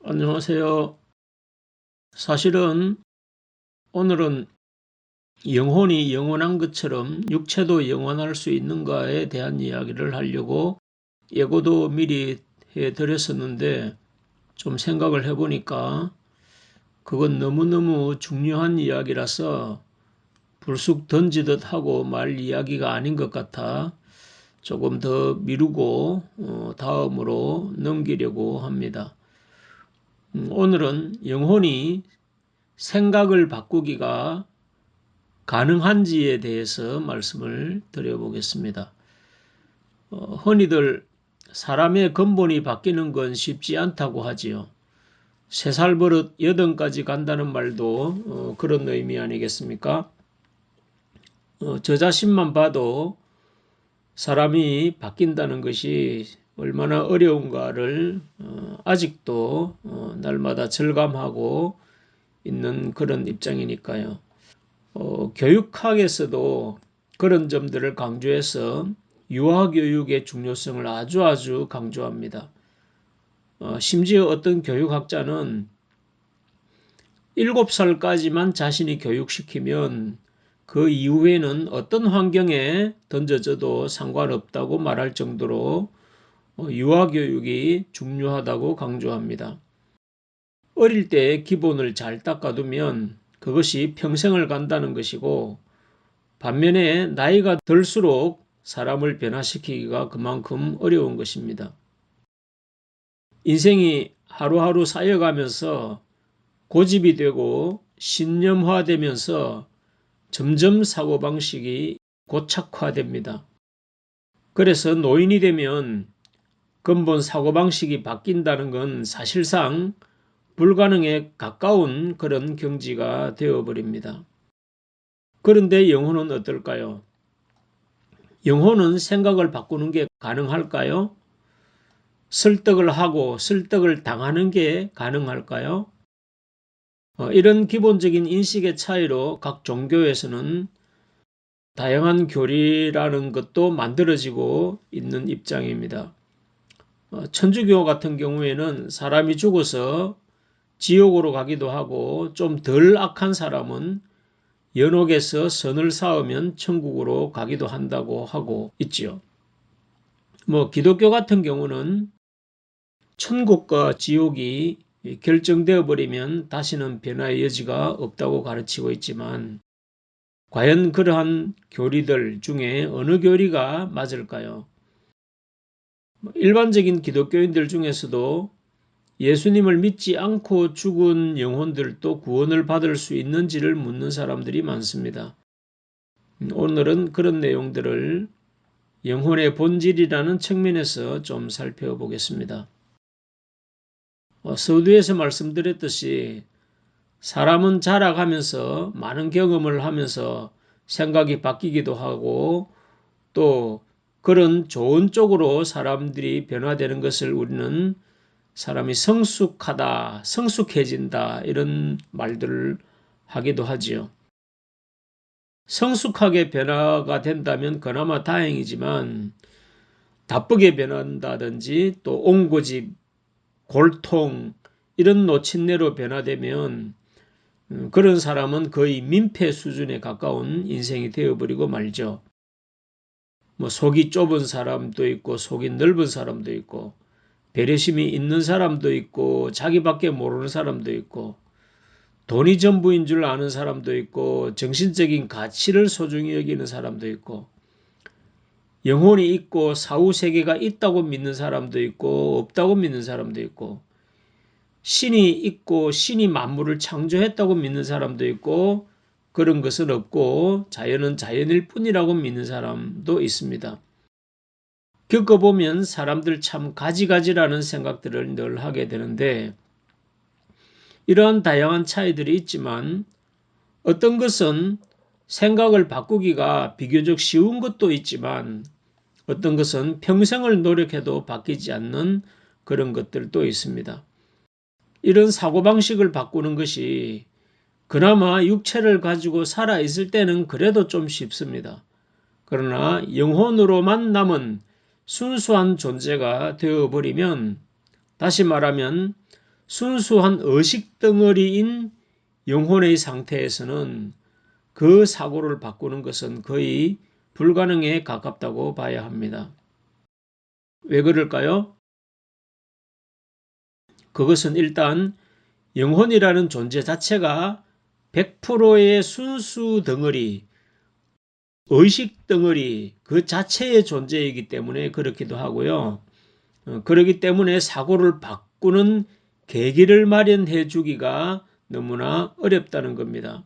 안녕하세요. 사실은 오늘은 영혼이 영원한 것처럼 육체도 영원할 수 있는가에 대한 이야기를 하려고 예고도 미리 해드렸었는데 좀 생각을 해보니까 그건 너무너무 중요한 이야기라서 불쑥 던지듯 하고 말 이야기가 아닌 것 같아 조금 더 미루고 다음으로 넘기려고 합니다. 오늘은 영혼이 생각을 바꾸기가 가능한지에 대해서 말씀을 드려보겠습니다. 흔히들 사람의 근본이 바뀌는 건 쉽지 않다고 하지요. 3살 버릇 8까지 간다는 말도 그런 의미 아니겠습니까? 저 자신만 봐도 사람이 바뀐다는 것이 얼마나 어려운가를 아직도 날마다 절감하고 있는 그런 입장이니까요. 교육학에서도 그런 점들을 강조해서 유아교육의 중요성을 아주 강조합니다. 심지어 어떤 교육학자는 7살까지만 자신이 교육시키면 그 이후에는 어떤 환경에 던져져도 상관없다고 말할 정도로 유아교육이 중요하다고 강조합니다. 어릴 때 기본을 잘 닦아두면 그것이 평생을 간다는 것이고, 반면에 나이가 들수록 사람을 변화시키기가 그만큼 어려운 것입니다. 인생이 하루하루 쌓여가면서 고집이 되고 신념화되면서 점점 사고방식이 고착화됩니다. 그래서 노인이 되면 근본 사고방식이 바뀐다는 건 사실상 불가능에 가까운 그런 경지가 되어버립니다. 그런데 영혼은 어떨까요? 영혼은 생각을 바꾸는 게 가능할까요? 설득을 하고 설득을 당하는 게 가능할까요? 이런 기본적인 인식의 차이로 각 종교에서는 다양한 교리라는 것도 만들어지고 있는 입장입니다. 천주교 같은 경우에는 사람이 죽어서 지옥으로 가기도 하고, 좀 덜 악한 사람은 연옥에서 선을 쌓으면 천국으로 가기도 한다고 하고 있지요. 기독교 같은 경우는 천국과 지옥이 결정되어 버리면 다시는 변화의 여지가 없다고 가르치고 있지만, 과연 그러한 교리들 중에 어느 교리가 맞을까요? 일반적인 기독교인들 중에서도 예수님을 믿지 않고 죽은 영혼들도 구원을 받을 수 있는지를 묻는 사람들이 많습니다. 오늘은 그런 내용들을 영혼의 본질이라는 측면에서 좀 살펴보겠습니다. 서두에서 말씀드렸듯이 사람은 자라가면서 많은 경험을 하면서 생각이 바뀌기도 하고, 또 그런 좋은 쪽으로 사람들이 변화되는 것을 우리는 사람이 성숙하다, 성숙해진다, 이런 말들을 하기도 하지요. 성숙하게 변화가 된다면 그나마 다행이지만, 나쁘게 변한다든지 또 옹고집, 골통, 이런 노친내로 변화되면 그런 사람은 거의 민폐 수준에 가까운 인생이 되어버리고 말죠. 속이 좁은 사람도 있고 속이 넓은 사람도 있고, 배려심이 있는 사람도 있고 자기밖에 모르는 사람도 있고, 돈이 전부인 줄 아는 사람도 있고 정신적인 가치를 소중히 여기는 사람도 있고, 영혼이 있고 사후세계가 있다고 믿는 사람도 있고 없다고 믿는 사람도 있고, 신이 있고 신이 만물을 창조했다고 믿는 사람도 있고, 그런 것은 없고 자연은 자연일 뿐이라고 믿는 사람도 있습니다. 겪어보면 사람들 참 가지가지라는 생각들을 늘 하게 되는데, 이러한 다양한 차이들이 있지만 어떤 것은 생각을 바꾸기가 비교적 쉬운 것도 있지만, 어떤 것은 평생을 노력해도 바뀌지 않는 그런 것들도 있습니다. 이런 사고방식을 바꾸는 것이 그나마 육체를 가지고 살아있을 때는 그래도 좀 쉽습니다. 그러나 영혼으로만 남은 순수한 존재가 되어버리면, 다시 말하면 순수한 의식 덩어리인 영혼의 상태에서는 그 사고를 바꾸는 것은 거의 불가능에 가깝다고 봐야 합니다. 왜 그럴까요? 그것은 일단 영혼이라는 존재 자체가 100%의 순수 덩어리, 의식 덩어리 그 자체의 존재이기 때문에 그렇기도 하고요. 그렇기 때문에 사고를 바꾸는 계기를 마련해 주기가 너무나 어렵다는 겁니다.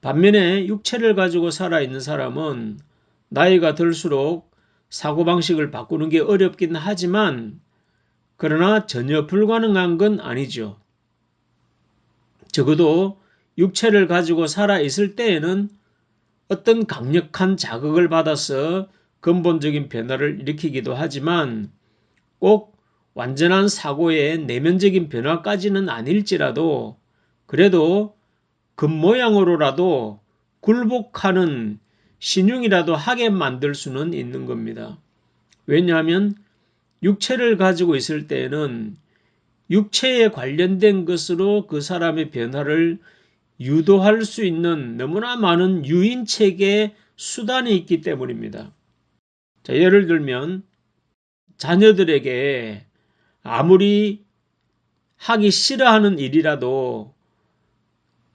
반면에 육체를 가지고 살아있는 사람은 나이가 들수록 사고방식을 바꾸는 게 어렵긴 하지만 그러나 전혀 불가능한 건 아니죠. 적어도 육체를 가지고 살아있을 때에는 어떤 강력한 자극을 받아서 근본적인 변화를 일으키기도 하지만 꼭 완전한 사고의 내면적인 변화까지는 아닐지라도 그래도 겉모양으로라도 굴복하는 신용이라도 하게 만들 수는 있는 겁니다. 왜냐하면 육체를 가지고 있을 때에는 육체에 관련된 것으로 그 사람의 변화를 유도할 수 있는 너무나 많은 유인책의 수단이 있기 때문입니다. 자, 예를 들면 자녀들에게 아무리 하기 싫어하는 일이라도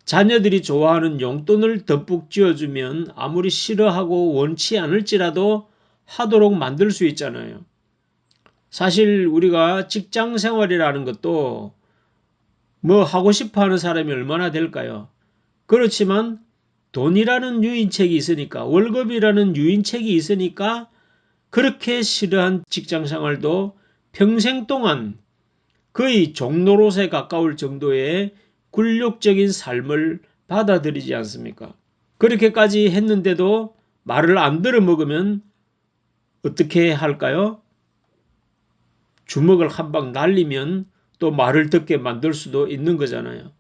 자녀들이 좋아하는 용돈을 듬뿍 쥐어주면 아무리 싫어하고 원치 않을지라도 하도록 만들 수 있잖아요. 사실 우리가 직장 생활이라는 것도 뭐 하고 싶어 하는 사람이 얼마나 될까요? 그렇지만 돈이라는 유인책이 있으니까 월급이라는 유인책이 있으니까 그렇게 싫어한 직장 생활도 평생 동안 거의 종노릇에 가까울 정도의 굴욕적인 삶을 받아들이지 않습니까? 그렇게까지 했는데도 말을 안 들어먹으면 어떻게 할까요? 주먹을 한 방 날리면 또 말을 듣게 만들 수도 있는 거잖아요.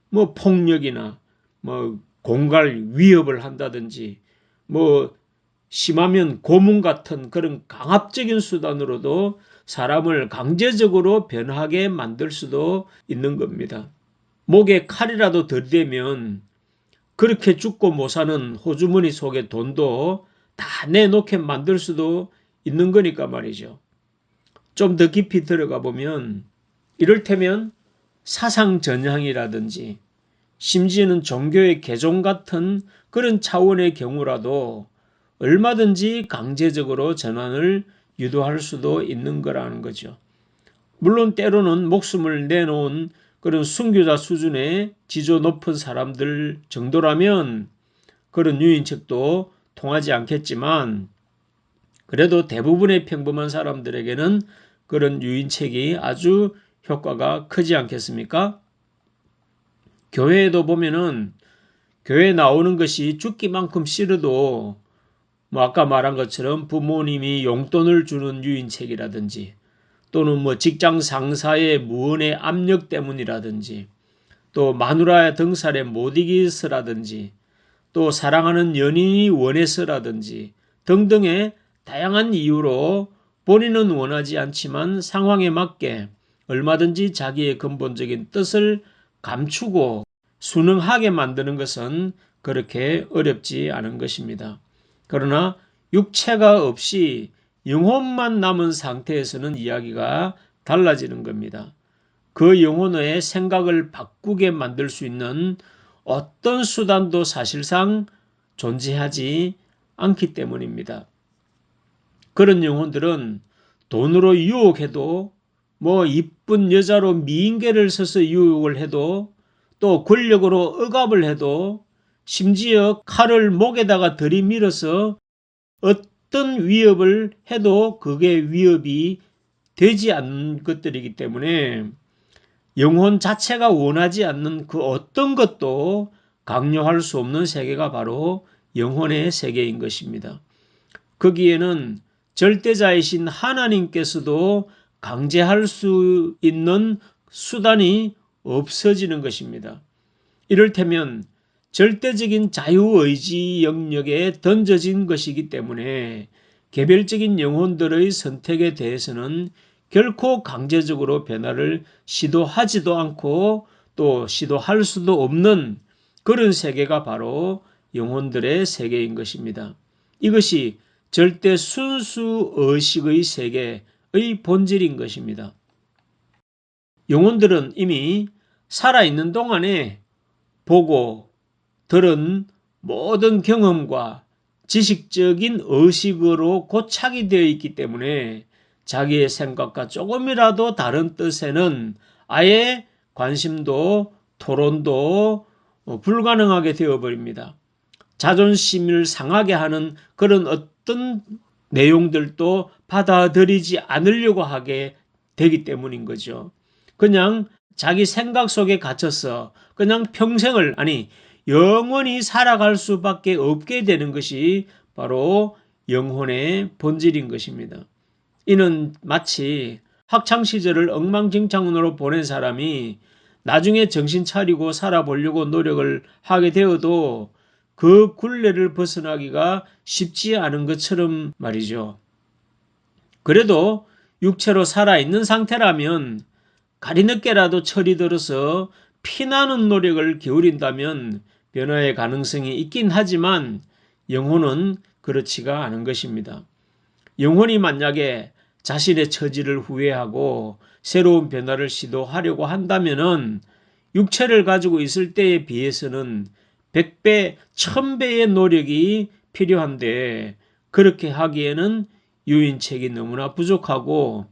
뭐 폭력이나 뭐 공갈 위협을 한다든지 뭐 심하면 고문 같은 그런 강압적인 수단으로도 사람을 강제적으로 변하게 만들 수도 있는 겁니다. 목에 칼이라도 들이대면 그렇게 죽고 못 사는 호주머니 속에 돈도 다 내놓게 만들 수도 있는 거니까 말이죠. 좀 더 깊이 들어가 보면 이를테면 사상 전향이라든지 심지어는 종교의 개종 같은 그런 차원의 경우라도 얼마든지 강제적으로 전환을 유도할 수도 있는 거라는 거죠. 물론 때로는 목숨을 내놓은 그런 순교자 수준의 지조 높은 사람들 정도라면 그런 유인책도 통하지 않겠지만 그래도 대부분의 평범한 사람들에게는 그런 유인책이 아주 효과가 크지 않겠습니까? 교회에도 보면은 교회 나오는 것이 죽기만큼 싫어도 뭐 아까 말한 것처럼 부모님이 용돈을 주는 유인책이라든지 또는 뭐 직장 상사의 무언의 압력 때문이라든지 또 마누라 등살에 못 이기서라든지 또 사랑하는 연인이 원해서라든지 등등의 다양한 이유로 본인은 원하지 않지만 상황에 맞게 얼마든지 자기의 근본적인 뜻을 감추고 순응하게 만드는 것은 그렇게 어렵지 않은 것입니다. 그러나 육체가 없이 영혼만 남은 상태에서는 이야기가 달라지는 겁니다. 그 영혼의 생각을 바꾸게 만들 수 있는 어떤 수단도 사실상 존재하지 않기 때문입니다. 그런 영혼들은 돈으로 유혹해도 뭐 이쁜 여자로 미인계를 써서 유혹을 해도 또 권력으로 억압을 해도 심지어 칼을 목에다가 들이밀어서 어떤 위협을 해도 그게 위협이 되지 않는 것들이기 때문에 영혼 자체가 원하지 않는 그 어떤 것도 강요할 수 없는 세계가 바로 영혼의 세계인 것입니다. 거기에는 절대자이신 하나님께서도 강제할 수 있는 수단이 없어지는 것입니다. 이를테면 절대적인 자유의지 영역에 던져진 것이기 때문에 개별적인 영혼들의 선택에 대해서는 결코 강제적으로 변화를 시도하지도 않고 또 시도할 수도 없는 그런 세계가 바로 영혼들의 세계인 것입니다. 이것이 절대 순수 의식의 세계의 본질인 것입니다. 영혼들은 이미 살아있는 동안에 보고 들은 모든 경험과 지식적인 의식으로 고착이 되어 있기 때문에 자기의 생각과 조금이라도 다른 뜻에는 아예 관심도 토론도 불가능하게 되어버립니다. 자존심을 상하게 하는 그런 어떤 내용들도 받아들이지 않으려고 하게 되기 때문인 거죠. 그냥 자기 생각 속에 갇혀서 그냥 평생을 영원히 살아갈 수밖에 없게 되는 것이 바로 영혼의 본질인 것입니다. 이는 마치 학창시절을 엉망진창으로 보낸 사람이 나중에 정신 차리고 살아보려고 노력을 하게 되어도 그 굴레를 벗어나기가 쉽지 않은 것처럼 말이죠. 그래도 육체로 살아있는 상태라면 가리늦게라도 철이 들어서 피나는 노력을 기울인다면 변화의 가능성이 있긴 하지만 영혼은 그렇지가 않은 것입니다. 영혼이 만약에 자신의 처지를 후회하고 새로운 변화를 시도하려고 한다면은 육체를 가지고 있을 때에 비해서는 100배, 1000배의 노력이 필요한데 그렇게 하기에는 유인책이 너무나 부족하고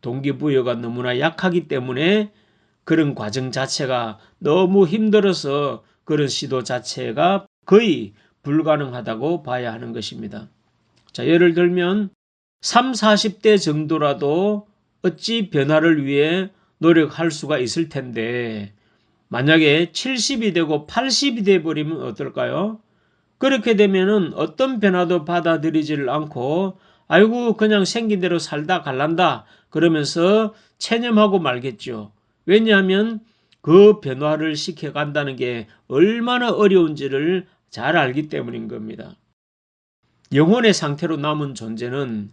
동기부여가 너무나 약하기 때문에 그런 과정 자체가 너무 힘들어서 그런 시도 자체가 거의 불가능하다고 봐야 하는 것입니다. 자, 예를 들면 30, 40대 정도라도 어찌 변화를 위해 노력할 수가 있을 텐데 만약에 70이 되고 80이 되어버리면 어떨까요? 그렇게 되면은 어떤 변화도 받아들이지를 않고 아이고 그냥 생긴 대로 살다 갈란다 그러면서 체념하고 말겠죠. 왜냐하면 그 변화를 시켜간다는 게 얼마나 어려운지를 잘 알기 때문인 겁니다. 영혼의 상태로 남은 존재는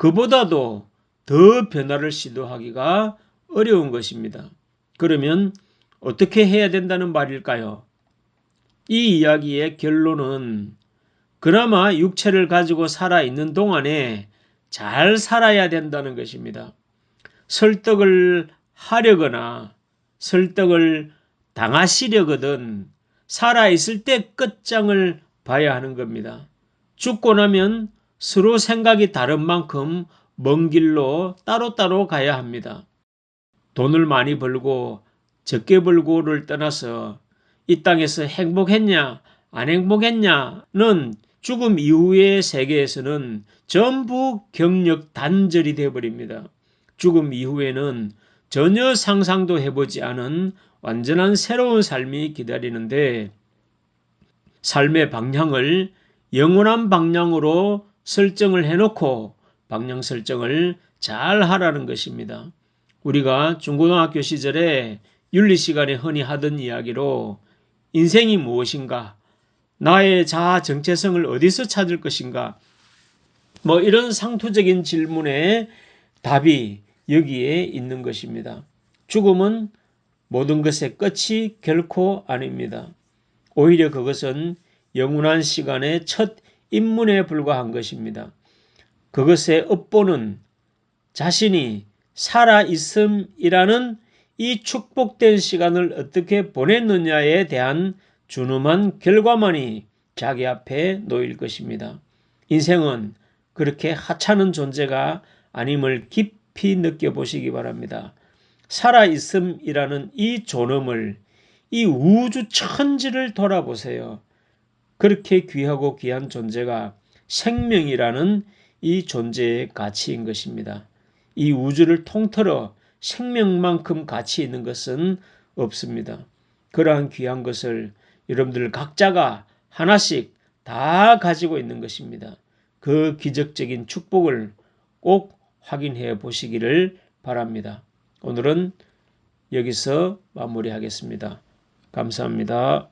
그보다도 더 변화를 시도하기가 어려운 것입니다. 그러면 어떻게 해야 된다는 말일까요? 이 이야기의 결론은 그나마 육체를 가지고 살아있는 동안에 잘 살아야 된다는 것입니다. 설득을 하려거나 설득을 당하시려거든 살아있을 때 끝장을 봐야 하는 겁니다. 죽고 나면 서로 생각이 다른 만큼 먼 길로 따로따로 가야 합니다. 돈을 많이 벌고 적게 벌고를 떠나서 이 땅에서 행복했냐 안 행복했냐는 죽음 이후의 세계에서는 전부 경력 단절이 되어버립니다. 죽음 이후에는 전혀 상상도 해보지 않은 완전한 새로운 삶이 기다리는데 삶의 방향을 영원한 방향으로 설정을 해놓고 방향 설정을 잘 하라는 것입니다. 우리가 중고등학교 시절에 윤리 시간에 흔히 하던 이야기로 인생이 무엇인가? 나의 자아 정체성을 어디서 찾을 것인가? 이런 상투적인 질문에 답이 여기에 있는 것입니다. 죽음은 모든 것의 끝이 결코 아닙니다. 오히려 그것은 영원한 시간의 첫 입문에 불과한 것입니다. 그것의 업보는 자신이 살아있음이라는 이 축복된 시간을 어떻게 보냈느냐에 대한 준엄한 결과만이 자기 앞에 놓일 것입니다. 인생은 그렇게 하찮은 존재가 아님을 깊이 느껴보시기 바랍니다. 살아있음이라는 이 존엄을 이 우주 천지를 돌아보세요. 그렇게 귀하고 귀한 존재가 생명이라는 이 존재의 가치인 것입니다. 이 우주를 통틀어 생명만큼 가치 있는 것은 없습니다. 그러한 귀한 것을 여러분들 각자가 하나씩 다 가지고 있는 것입니다. 그 기적적인 축복을 꼭 확인해 보시기를 바랍니다. 오늘은 여기서 마무리하겠습니다. 감사합니다.